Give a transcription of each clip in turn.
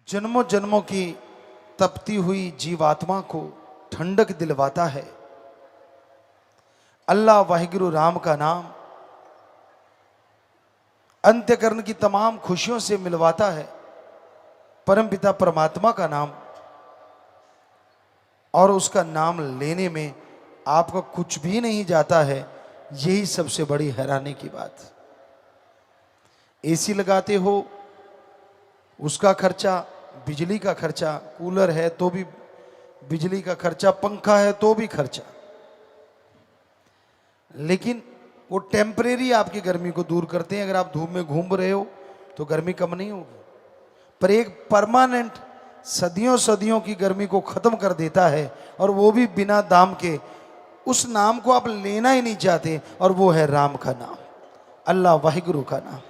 जन्मों जन्मों की तपती हुई जीवात्मा को ठंडक दिलवाता है। अल्लाह वाहिगुरु राम का नाम अंत्यकरण की तमाम खुशियों से मिलवाता है। परमपिता परमात्मा का नाम, और उसका नाम लेने में आपका कुछ भी नहीं जाता है। यही सबसे बड़ी हैरानी की बात। एसी लगाते हो, उसका खर्चा, बिजली का खर्चा, कूलर है तो भी बिजली का खर्चा, पंखा है तो भी खर्चा। लेकिन वो टेम्परेरी आपकी गर्मी को दूर करते हैं। अगर आप धूप में घूम रहे हो तो गर्मी कम नहीं होगी, पर एक परमानेंट सदियों सदियों की गर्मी को खत्म कर देता है, और वो भी बिना दाम के। उस नाम को आप लेना ही नहीं चाहते, और वो है राम का नाम, अल्लाह वाहिगुरु का नाम।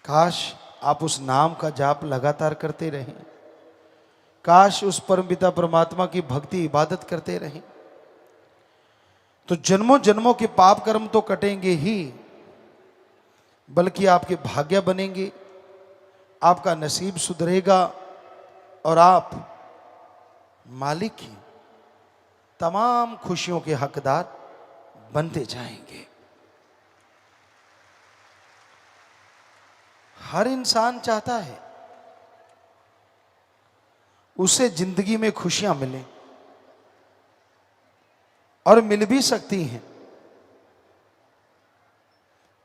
काश आप उस नाम का जाप लगातार करते रहें। काश उस परमपिता परमात्मा की भक्ति इबादत करते रहें, तो जन्मों जन्मों के पाप कर्म तो कटेंगे ही, बल्कि आपके भाग्य बनेंगे, आपका नसीब सुधरेगा, और आप मालिक की तमाम खुशियों के हकदार बनते जाएंगे। हर इंसान चाहता है उसे जिंदगी में खुशियां मिलें, और मिल भी सकती हैं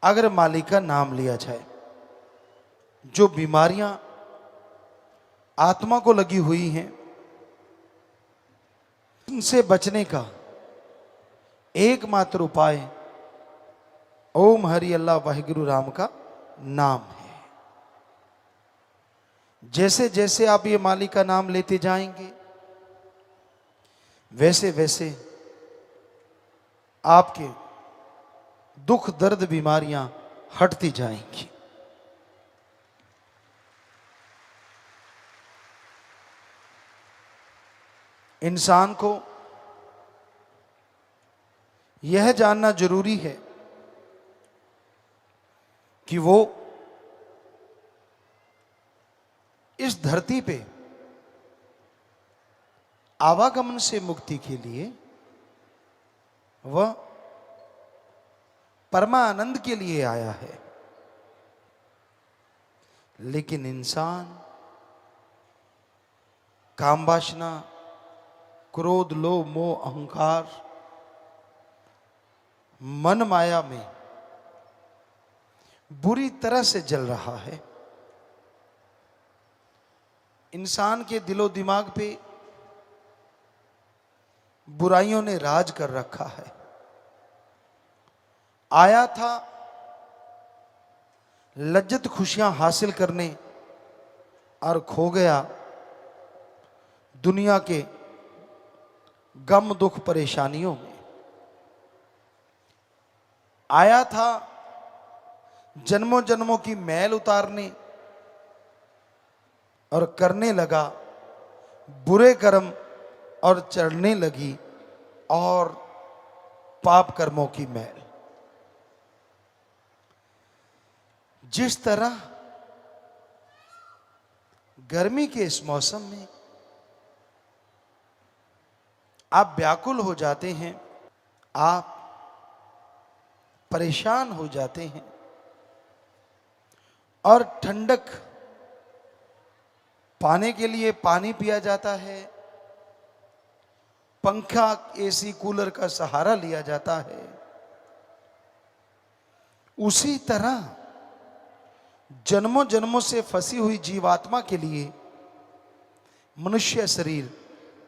अगर मालिक का नाम लिया जाए। जो बीमारियां आत्मा को लगी हुई हैं, उनसे बचने का एकमात्र उपाय ओम हरि अल्लाह वाहिगुरु राम का नाम है। जैसे जैसे आप ये मालिक का नाम लेते जाएंगे, वैसे वैसे आपके दुख दर्द बीमारियां हटती जाएंगी। इंसान को यह जानना जरूरी है कि वो इस धरती पे आवागमन से मुक्ति के लिए, वह परमानंद के लिए आया है। लेकिन इंसान काम वासना, क्रोध, लोभ, मोह, अहंकार, मन माया में बुरी तरह से जल रहा है। इंसान के दिलो दिमाग पे बुराइयों ने राज कर रखा है। आया था लज्जत खुशियां हासिल करने, और खो गया दुनिया के गम दुख परेशानियों में। आया था जन्मों जन्मों की मैल उतारने, और करने लगा बुरे कर्म, और चढ़ने लगी और पाप कर्मों की मैल। जिस तरह गर्मी के इस मौसम में आप व्याकुल हो जाते हैं, आप परेशान हो जाते हैं, और ठंडक पाने के लिए पानी पिया जाता है, पंखा, एसी, कूलर का सहारा लिया जाता है। उसी तरह जन्मों जन्मों से फंसी हुई जीवात्मा के लिए मनुष्य शरीर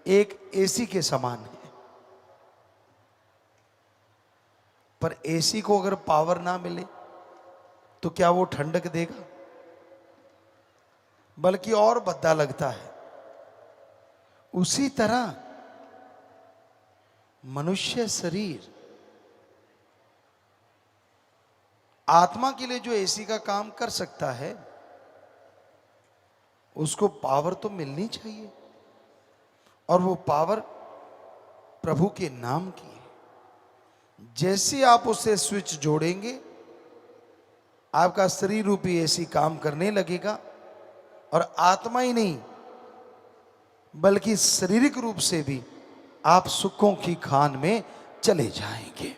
एक एसी के समान है। पर एसी को अगर पावर ना मिले तो क्या वो ठंडक देगा? बल्कि और भद्दा लगता है। उसी तरह मनुष्य शरीर आत्मा के लिए जो एसी का काम कर सकता है, उसको पावर तो मिलनी चाहिए, और वो पावर प्रभु के नाम की है। जैसे आप उसे स्विच जोड़ेंगे, आपका शरीर रूपी एसी काम करने लगेगा और आत्मा ही नहीं बल्कि शारीरिक रूप से भी आप सुखों की खान में चले जाएंगे।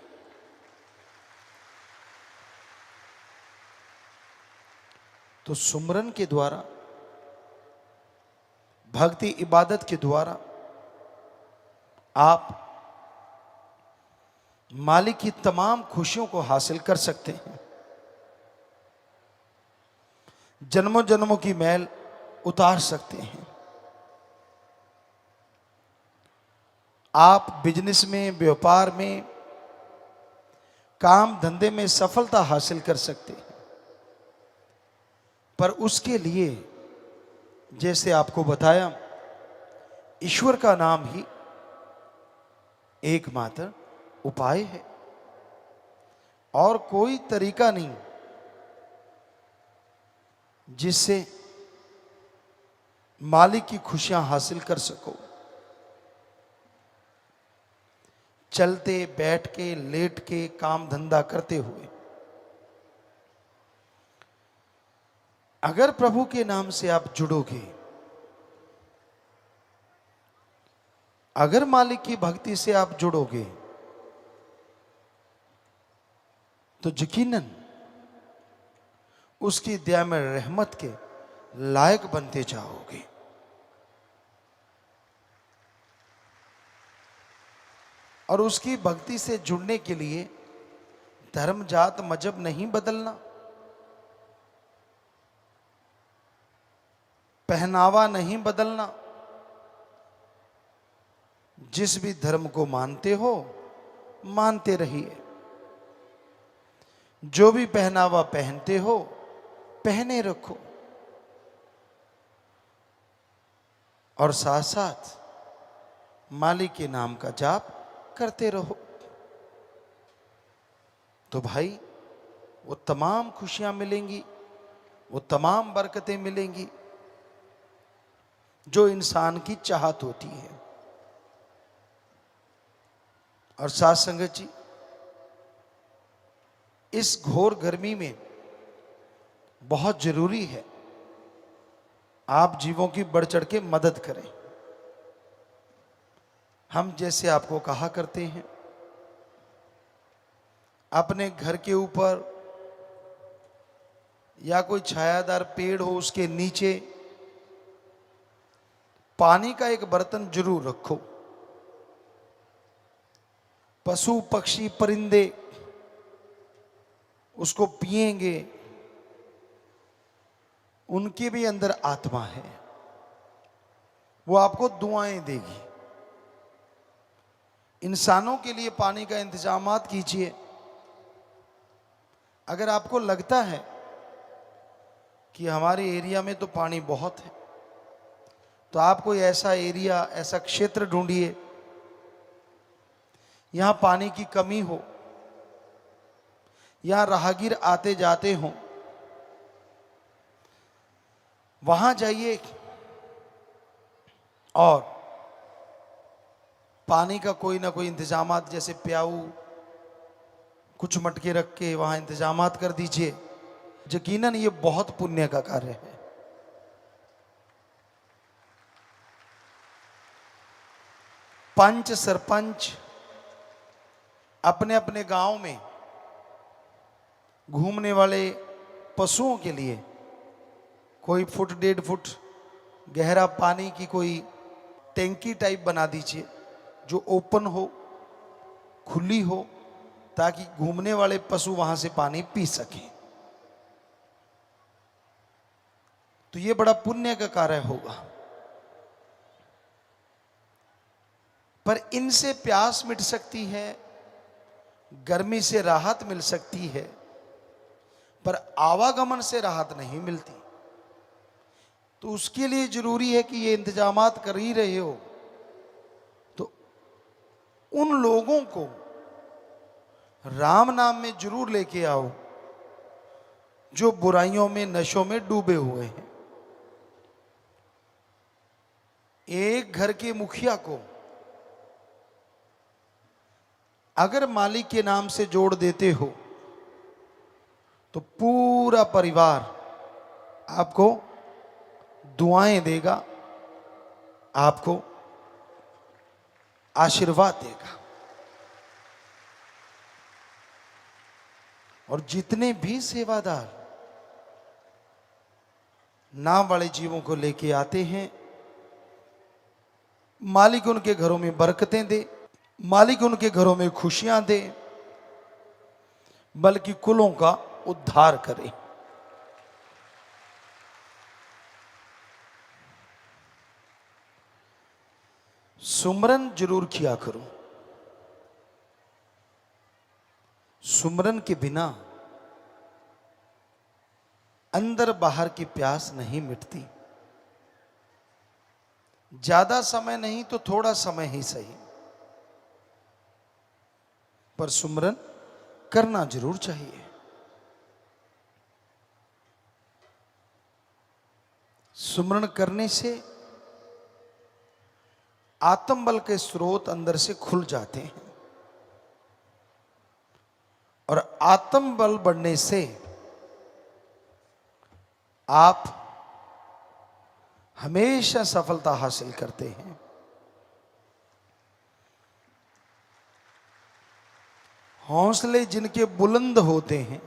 तो सुमरन के द्वारा, भक्ति इबादत के द्वारा आप मालिक की तमाम खुशियों को हासिल कर सकते हैं। जन्मों जन्मों की मैल उतार सकते हैं। आप बिजनेस में, व्यापार में, काम धंधे में सफलता हासिल कर सकते हैं। पर उसके लिए जैसे आपको बताया, ईश्वर का नाम ही एकमात्र उपाय है और कोई तरीका नहीं जिससे मालिक की खुशियां हासिल कर सको। चलते, बैठ के, लेट के, काम धंधा करते हुए अगर प्रभु के नाम से आप जुड़ोगे, अगर मालिक की भक्ति से आप जुड़ोगे, तो यकीनन उसकी दया में रहमत के लायक बनते जाओगे। और उसकी भक्ति से जुड़ने के लिए धर्म, जात, मजहब नहीं बदलना, पहनावा नहीं बदलना। जिस भी धर्म को मानते हो मानते रहिए, जो भी पहनावा पहनते हो पहने रखो, और साथ साथ मालिक के नाम का जाप करते रहो। तो भाई वो तमाम खुशियां मिलेंगी, वो तमाम बरकतें मिलेंगी जो इंसान की चाहत होती है। और साथ संगत जी, इस घोर गर्मी में बहुत जरूरी है आप जीवों की बढ़ चढ़ के मदद करें। हम जैसे आपको कहा करते हैं, अपने घर के ऊपर या कोई छायादार पेड़ हो उसके नीचे पानी का एक बर्तन जरूर रखो। पशु पक्षी परिंदे उसको पिएंगे, उनके भी अंदर आत्मा है, वो आपको दुआएं देगी। इंसानों के लिए पानी का इंतजामात कीजिए। अगर आपको लगता है कि हमारे एरिया में तो पानी बहुत है, तो आप कोई ऐसा एरिया, ऐसा क्षेत्र ढूंढिए यहां पानी की कमी हो, यहां राहगीर आते जाते हों, वहां जाइए और पानी का कोई ना कोई इंतजामात, जैसे प्याऊ, कुछ मटके रख के वहां इंतजामात कर दीजिए। यकीनन ये बहुत पुण्य का कार्य है। पंच, सरपंच अपने अपने गांव में घूमने वाले पशुओं के लिए कोई फुट, 1.5 फुट गहरा पानी की कोई टैंकी टाइप बना दीजिए जो ओपन हो, खुली हो, ताकि घूमने वाले पशु वहां से पानी पी सकें। तो ये बड़ा पुण्य का कार्य होगा। पर इनसे प्यास मिट सकती है, गर्मी से राहत मिल सकती है, पर आवागमन से राहत नहीं मिलती। तो उसके लिए जरूरी है कि ये इंतजामात कर ही रहे हो तो उन लोगों को राम नाम में जरूर लेके आओ जो बुराइयों में, नशों में डूबे हुए हैं। एक घर के मुखिया को अगर मालिक के नाम से जोड़ देते हो तो पूरा परिवार आपको दुआएं देगा, आपको आशीर्वाद देगा। और जितने भी सेवादार नाम वाले जीवों को लेके आते हैं, मालिक उनके घरों में बरकतें दे, मालिक उनके घरों में खुशियां दे, बल्कि कुलों का उद्धार करे। सुमरन जरूर किया करो। सुमरन के बिना अंदर बाहर की प्यास नहीं मिटती। ज्यादा समय नहीं तो थोड़ा समय ही सही, पर सुमरन करना जरूर चाहिए। सुमरन करने से आत्मबल के स्रोत अंदर से खुल जाते हैं, और आत्मबल बढ़ने से आप हमेशा सफलता हासिल करते हैं। हौसले जिनके बुलंद होते हैं,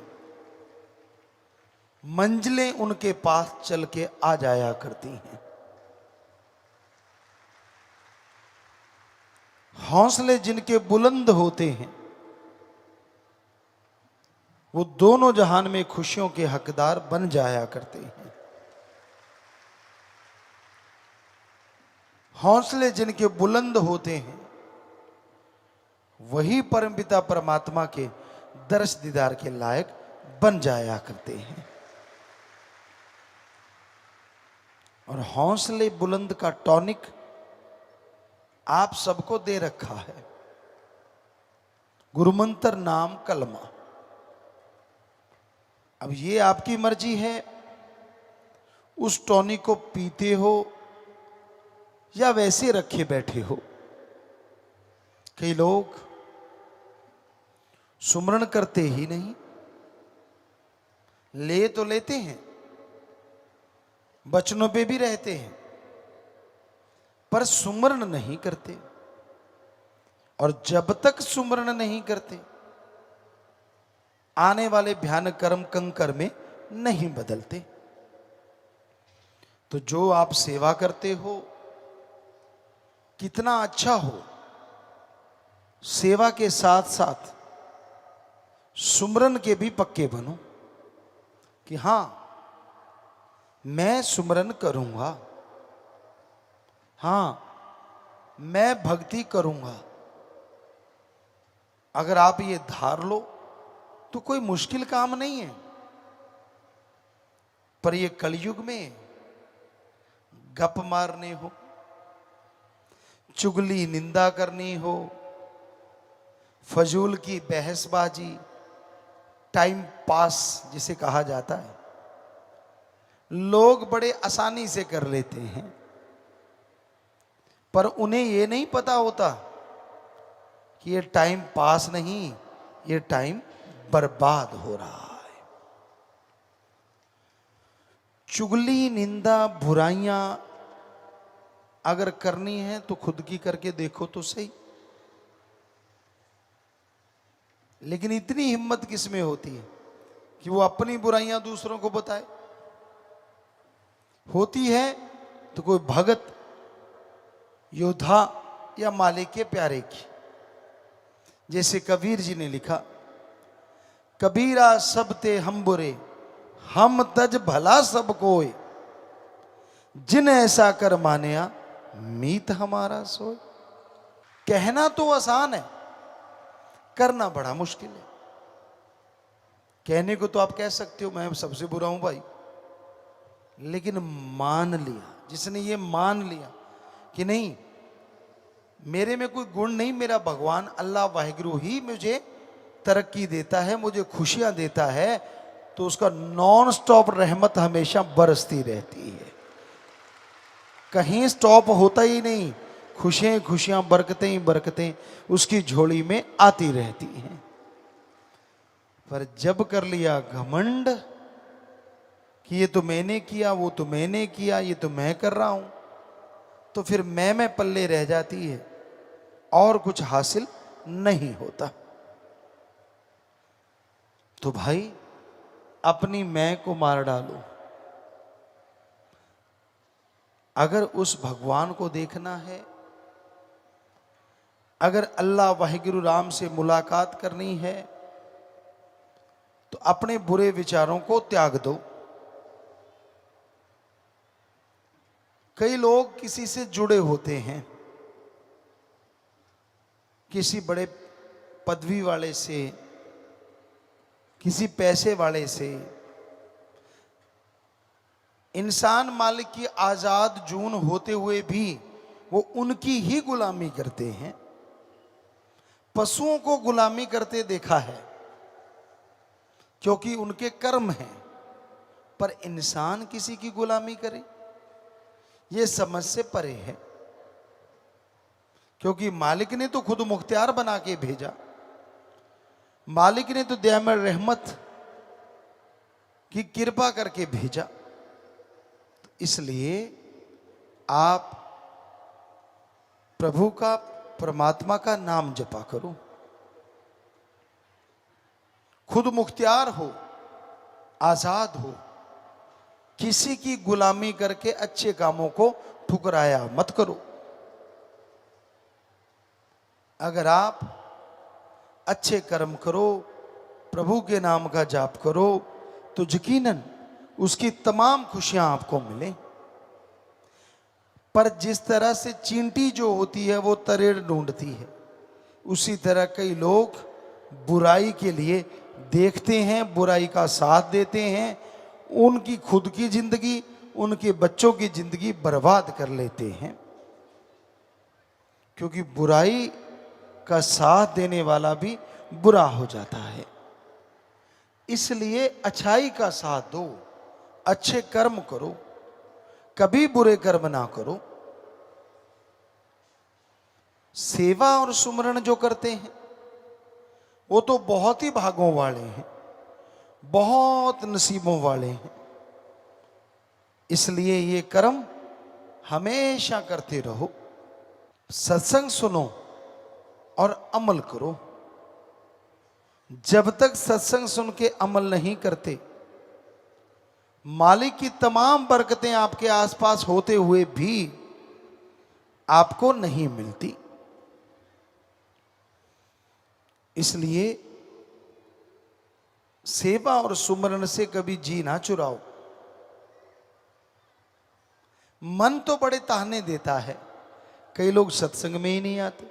मंजिलें उनके पास चल के आ जाया करती हैं। हौसले जिनके बुलंद होते हैं, वो दोनों जहान में खुशियों के हकदार बन जाया करते हैं। हौसले जिनके बुलंद होते हैं, वही परमपिता परमात्मा के दर्श दीदार के लायक बन जाया करते हैं। और हौसले बुलंद का टॉनिक आप सबको दे रखा है, गुरुमंत्र नाम कलमा। अब ये आपकी मर्जी है, उस टॉनिक को पीते हो या वैसे रखे बैठे हो। कई लोग सुमरण करते ही नहीं, ले तो लेते हैं, बचनों पे भी रहते हैं, पर सुमरण नहीं करते। और जब तक सुमरण नहीं करते, आने वाले भयानक कर्म कंकर में नहीं बदलते। तो जो आप सेवा करते हो, कितना अच्छा हो, सेवा के साथ साथ सुमरन के भी पक्के बनो कि हां, मैं सुमरन करूंगा, हां, मैं भक्ति करूंगा। अगर आप ये धार लो तो कोई मुश्किल काम नहीं है। पर ये कलयुग में गप मारने हो, चुगली निंदा करनी हो, फजूल की बहसबाजी, टाइम पास जिसे कहा जाता है, लोग बड़े आसानी से कर लेते हैं। पर उन्हें ये नहीं पता होता कि ये टाइम पास नहीं, ये टाइम बर्बाद हो रहा है। चुगली निंदा बुराइयां अगर करनी है तो खुद की करके देखो तो सही। लेकिन इतनी हिम्मत किस में होती है कि वो अपनी बुराइयां दूसरों को बताए? होती है तो कोई भगत, योद्धा या मालिक के प्यारे की। जैसे कबीर जी ने लिखा, कबीरा सब ते हम बुरे, हम तज भला सब कोय, जिन ऐसा कर मानिया मीत हमारा सोय। कहना तो आसान है, करना बड़ा मुश्किल है। कहने को तो आप कह सकते हो मैं सबसे बुरा हूं भाई, लेकिन मान लिया, जिसने ये मान लिया कि नहीं, मेरे में कोई गुण नहीं, मेरा भगवान अल्लाह वाहिगुरु ही मुझे तरक्की देता है, मुझे खुशियां देता है, तो उसका नॉन स्टॉप रहमत हमेशा बरसती रहती है, कहीं स्टॉप होता ही नहीं। खुशियां खुशियां, बरकतें ही बरकतें उसकी झोली में आती रहती हैं। पर जब कर लिया घमंड कि ये तो मैंने किया, वो तो मैंने किया, ये तो मैं कर रहा हूं, तो फिर मैं पल्ले रह जाती है और कुछ हासिल नहीं होता। तो भाई अपनी मैं को मार डालो। अगर उस भगवान को देखना है, अगर अल्लाह वाहिगुरु राम से मुलाकात करनी है, तो अपने बुरे विचारों को त्याग दो। कई लोग किसी से जुड़े होते हैं, किसी बड़े पदवी वाले से, किसी पैसे वाले से। इंसान मालिक की आजाद जून होते हुए भी वो उनकी ही गुलामी करते हैं। पशुओं को गुलामी करते देखा है क्योंकि उनके कर्म हैं, पर इंसान किसी की गुलामी करे ये समझ से परे है। क्योंकि मालिक ने तो खुद मुख्तियार बना के भेजा, मालिक ने तो दया में रहमत की कृपा करके भेजा। तो इसलिए आप प्रभु का, परमात्मा का नाम जपा करो। खुद मुख्तियार हो, आजाद हो, किसी की गुलामी करके अच्छे कामों को ठुकराया मत करो। अगर आप अच्छे कर्म करो, प्रभु के नाम का जाप करो, तो यकीनन उसकी तमाम खुशियां आपको मिले। पर जिस तरह से चींटी जो होती है वो तरेड़ ढूंढती है, उसी तरह कई लोग बुराई के लिए देखते हैं, बुराई का साथ देते हैं, उनकी खुद की जिंदगी, उनके बच्चों की जिंदगी बर्बाद कर लेते हैं। क्योंकि बुराई का साथ देने वाला भी बुरा हो जाता है। इसलिए अच्छाई का साथ दो, अच्छे कर्म करो, कभी बुरे कर्म ना करो। सेवा और सुमरण जो करते हैं वो तो बहुत ही भागों वाले हैं, बहुत नसीबों वाले हैं। इसलिए ये कर्म हमेशा करते रहो। सत्संग सुनो और अमल करो। जब तक सत्संग सुन के अमल नहीं करते, मालिक की तमाम बरकतें आपके आसपास होते हुए भी आपको नहीं मिलती। इसलिए सेवा और सुमरण से कभी जी ना चुराओ। मन तो बड़े ताहने देता है, कई लोग सत्संग में ही नहीं आते।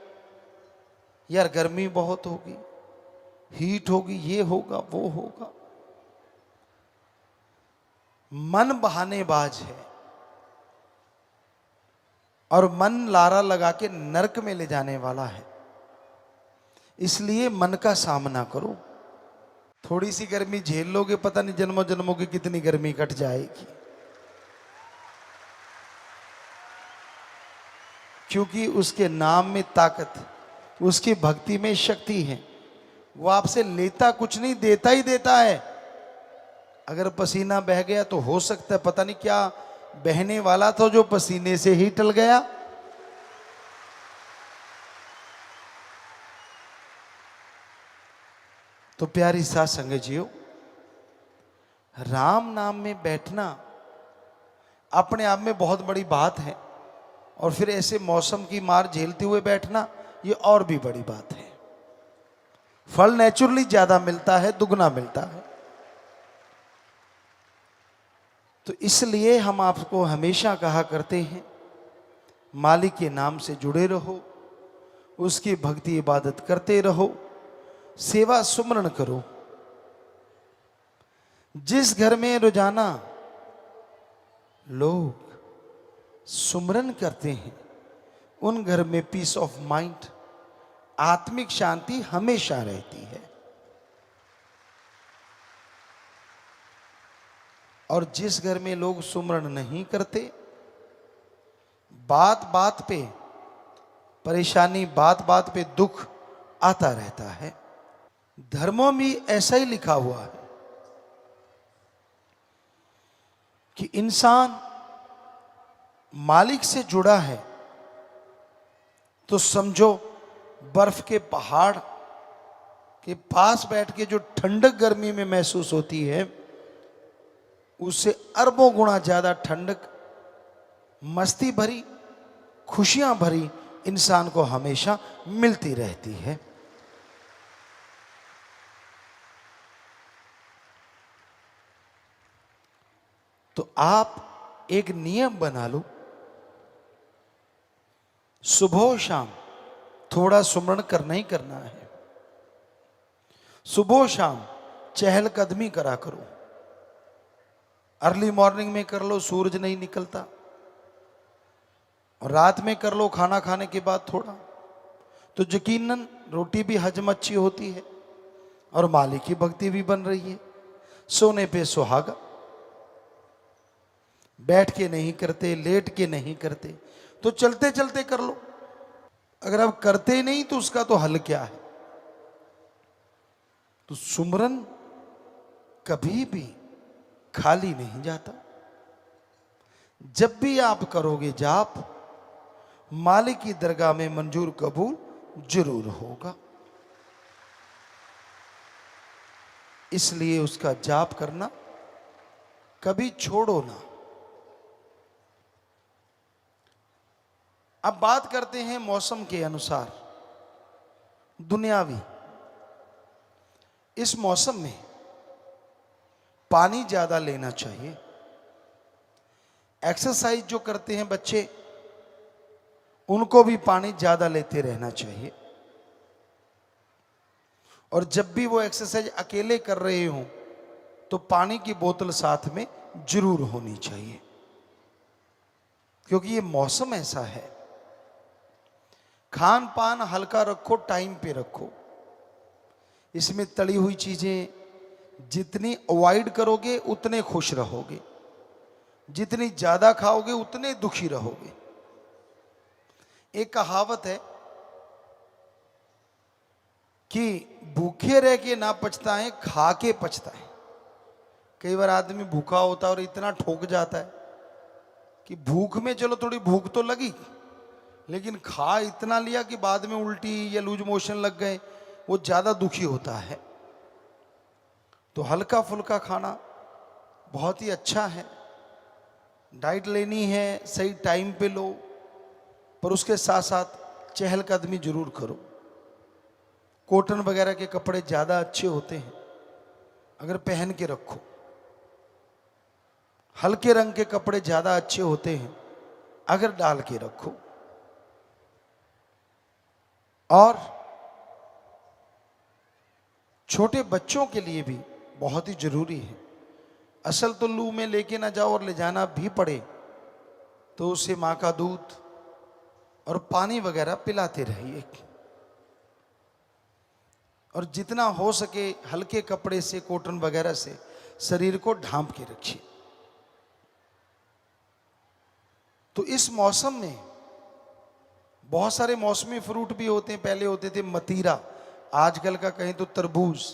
यार गर्मी बहुत होगी, हीट होगी, ये होगा वो होगा। मन बहानेबाज है और मन लारा लगा के नरक में ले जाने वाला है। इसलिए मन का सामना करो। थोड़ी सी गर्मी झेल लोगे, पता नहीं जन्मों जन्मों की कितनी गर्मी कट जाएगी। क्योंकि उसके नाम में ताकत, उसकी भक्ति में शक्ति है। वो आपसे लेता कुछ नहीं, देता ही देता है। अगर पसीना बह गया तो हो सकता है पता नहीं क्या बहने वाला था जो पसीने से ही टल गया। तो प्यारी साथ संगत जियो, राम नाम में बैठना अपने आप में बहुत बड़ी बात है, और फिर ऐसे मौसम की मार झेलते हुए बैठना ये और भी बड़ी बात है। फल नेचुरली ज्यादा मिलता है, दुगना मिलता है। तो इसलिए हम आपको हमेशा कहा करते हैं, मालिक के नाम से जुड़े रहो, उसकी भक्ति इबादत करते रहो, सेवा सुमरण करो। जिस घर में रोजाना लोग सुमरण करते हैं, उन घर में पीस ऑफ माइंड, आत्मिक शांति हमेशा रहती है। और जिस घर में लोग सुमरण नहीं करते, बात बात पे परेशानी, बात बात पे दुख आता रहता है। धर्मों में ऐसा ही लिखा हुआ है कि इंसान मालिक से जुड़ा है तो समझो बर्फ के पहाड़ के पास बैठ के जो ठंडक गर्मी में महसूस होती है, उससे अरबों गुना ज्यादा ठंडक, मस्ती भरी, खुशियां भरी इंसान को हमेशा मिलती रहती है। तो आप एक नियम बना लो, सुबह शाम थोड़ा सुमरण करना ही करना है। सुबह शाम चहलकदमी करा करो। अर्ली मॉर्निंग में कर लो, सूरज नहीं निकलता, और रात में कर लो खाना खाने के बाद थोड़ा, तो यकीनन रोटी भी हजम अच्छी होती है और मालिक की भक्ति भी बन रही है। सोने पे सुहागा, बैठ के नहीं करते, लेट के नहीं करते, तो चलते चलते कर लो। अगर आप करते नहीं तो उसका तो हल क्या है? तो सुमरन कभी भी खाली नहीं जाता। जब भी आप करोगे जाप, मालिक की दरगाह में मंजूर कबूल जरूर होगा। इसलिए उसका जाप करना कभी छोड़ो ना। अब बात करते हैं मौसम के अनुसार दुनियावी। इस मौसम में पानी ज्यादा लेना चाहिए। एक्सरसाइज जो करते हैं बच्चे, उनको भी पानी ज्यादा लेते रहना चाहिए। और जब भी वो एक्सरसाइज अकेले कर रहे हों तो पानी की बोतल साथ में जरूर होनी चाहिए, क्योंकि ये मौसम ऐसा है। खान पान हल्का रखो, टाइम पे रखो। इसमें तली हुई चीजें जितनी अवॉइड करोगे उतने खुश रहोगे, जितनी ज्यादा खाओगे उतने दुखी रहोगे। एक कहावत है कि भूखे रह के ना पछताएं, खा के पछताएं। कई बार आदमी भूखा होता है और इतना ठोक जाता है कि भूख में चलो थोड़ी भूख तो लगी, लेकिन खा इतना लिया कि बाद में उल्टी या लूज मोशन लग गए, वो ज्यादा दुखी होता है। तो हल्का फुल्का खाना बहुत ही अच्छा है। डाइट लेनी है, सही टाइम पे लो, पर उसके साथ साथ चहलकदमी जरूर करो। कॉटन वगैरह के कपड़े ज्यादा अच्छे होते हैं, अगर पहन के रखो। हल्के रंग के कपड़े ज्यादा अच्छे होते हैं, अगर डाल के रखो। और छोटे बच्चों के लिए भी बहुत ही जरूरी है। असल तो लू में लेके ना जाओ, और ले जाना भी पड़े तो उसे मां का दूध और पानी वगैरह पिलाते रहिए। और जितना हो सके हल्के कपड़े से, कॉटन वगैरह से शरीर को ढांप के रखिए। तो इस मौसम में बहुत सारे मौसमी फ्रूट भी होते हैं। पहले होते थे मतीरा, आजकल का कहें तो तरबूज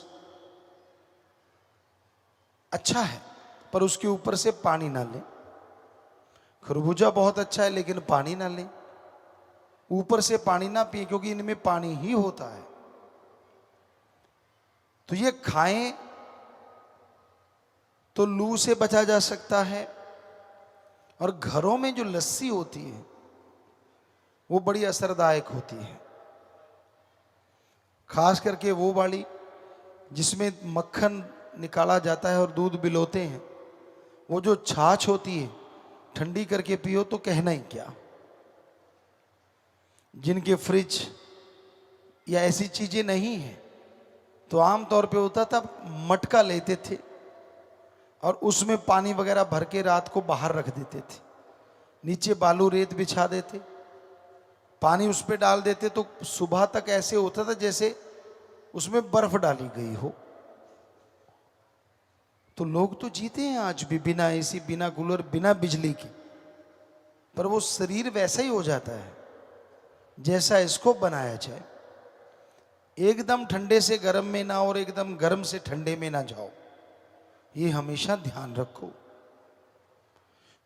अच्छा है, पर उसके ऊपर से पानी ना लें। खरबूजा बहुत अच्छा है, लेकिन पानी ना लें, ऊपर से पानी ना पिए, क्योंकि इनमें पानी ही होता है। तो ये खाएं तो लू से बचा जा सकता है। और घरों में जो लस्सी होती है वो बड़ी असरदायक होती है, खास करके वो वाली जिसमें मक्खन निकाला जाता है और दूध बिलोते हैं। वो जो छाछ होती है, ठंडी करके पियो तो कहना ही क्या। जिनके फ्रिज या ऐसी चीजें नहीं है, तो आमतौर पे होता था मटका लेते थे और उसमें पानी वगैरह भर के रात को बाहर रख देते थे। नीचे बालू रेत बिछा देते, पानी उस पर डाल देते, तो सुबह तक ऐसे होता था जैसे उसमें बर्फ डाली गई हो। तो लोग तो जीते हैं आज भी बिना एसी, बिना कूलर, बिना बिजली की, पर वो शरीर वैसा ही हो जाता है जैसा इसको बनाया जाए। एकदम ठंडे से गर्म में ना और एकदम गर्म से ठंडे में ना जाओ, ये हमेशा ध्यान रखो,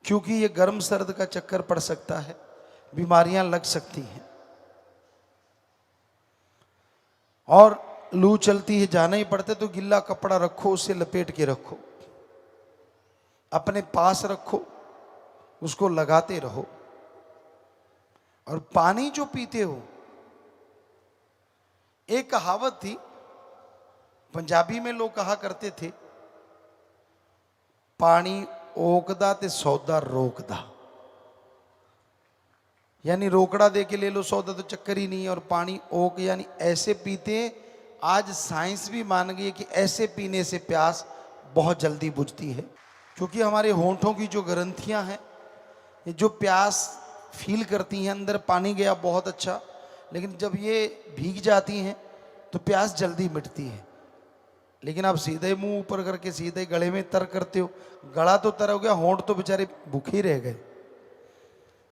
क्योंकि ये गर्म सर्द का चक्कर पड़ सकता है, बीमारियां लग सकती हैं। और लू चलती है, जाना ही पड़ता है, तो गिल्ला कपड़ा रखो, उसे लपेट के रखो, अपने पास रखो, उसको लगाते रहो। और पानी जो पीते हो, एक कहावत थी पंजाबी में, लोग कहा करते थे, पानी ओकदा ते सौदा रोकदा, यानी रोकड़ा दे के ले लो, सौदा तो चक्कर ही नहीं है। और पानी ओक यानी ऐसे पीते, आज साइंस भी मान गई है कि ऐसे पीने से प्यास बहुत जल्दी बुझती है, क्योंकि हमारे होंठों की जो ग्रंथियां हैं, ये जो प्यास फील करती हैं, अंदर पानी गया बहुत अच्छा, लेकिन जब ये भीग जाती हैं तो प्यास जल्दी मिटती है। लेकिन आप सीधे मुंह ऊपर करके सीधे गले में तर करते हो, गला तो तर हो गया, होंठ तो बेचारे भूखे ही रह गए।